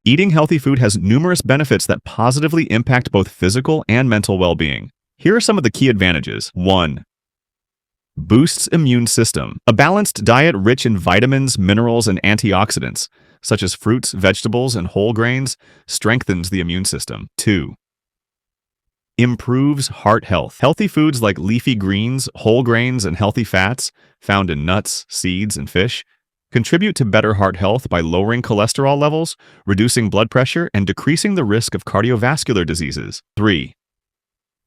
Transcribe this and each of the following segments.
Eating healthy food has numerous benefits that positively impact both physical and mental well-being. Here are some of the key advantages. 1. Boosts immune system. A balanced diet rich in vitamins, minerals, and antioxidants, such as fruits, vegetables, and whole grains, strengthens the immune system. 2. Improves heart health. Healthy foods like leafy greens, whole grains, and healthy fats, found in nuts, seeds, and fish, contribute to better heart health by lowering cholesterol levels, reducing blood pressure, and decreasing the risk of cardiovascular diseases. 3.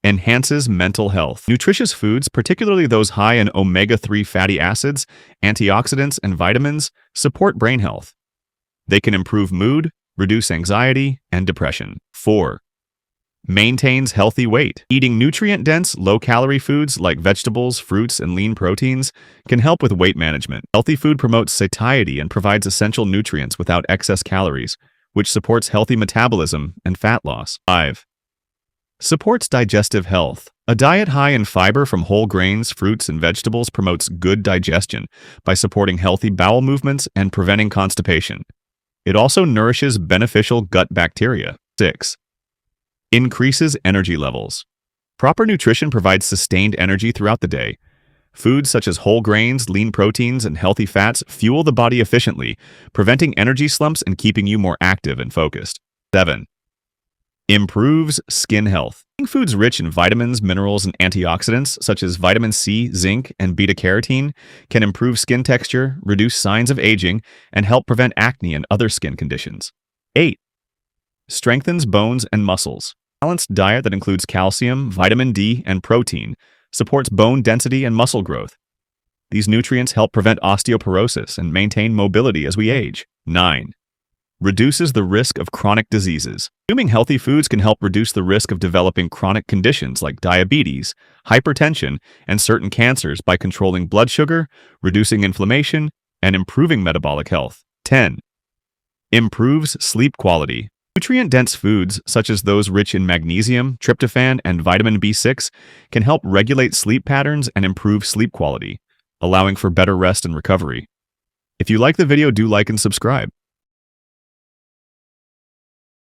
Enhances mental health. Nutritious foods, particularly those high in omega-3 fatty acids, antioxidants, and vitamins, support brain health. They can improve mood, reduce anxiety, and depression. 4. Maintains healthy weight. Eating nutrient-dense, low-calorie foods like vegetables, fruits, and lean proteins can help with weight management. Healthy food promotes satiety and provides essential nutrients without excess calories, which supports healthy metabolism and fat loss. 5. Supports digestive health. A diet high in fiber from whole grains, fruits, and vegetables promotes good digestion by supporting healthy bowel movements and preventing constipation. It also nourishes beneficial gut bacteria. 6. Increases energy levels. Proper nutrition provides sustained energy throughout the day. Foods such as whole grains, lean proteins, and healthy fats fuel the body efficiently, preventing energy slumps and keeping you more active and focused. 7. Improves skin health. Eating foods rich in vitamins, minerals, and antioxidants, such as vitamin C, zinc, and beta-carotene, can improve skin texture, reduce signs of aging, and help prevent acne and other skin conditions. 8. Strengthens bones and muscles. A balanced diet that includes calcium, vitamin D, and protein supports bone density and muscle growth. These nutrients help prevent osteoporosis and maintain mobility as we age. 9. Reduces the risk of chronic diseases. Consuming healthy foods can help reduce the risk of developing chronic conditions like diabetes, hypertension, and certain cancers by controlling blood sugar, reducing inflammation, and improving metabolic health. 10. Improves sleep quality. Nutrient-dense foods, such as those rich in magnesium, tryptophan, and vitamin B6, can help regulate sleep patterns and improve sleep quality, allowing for better rest and recovery. If you like the video, do like and subscribe.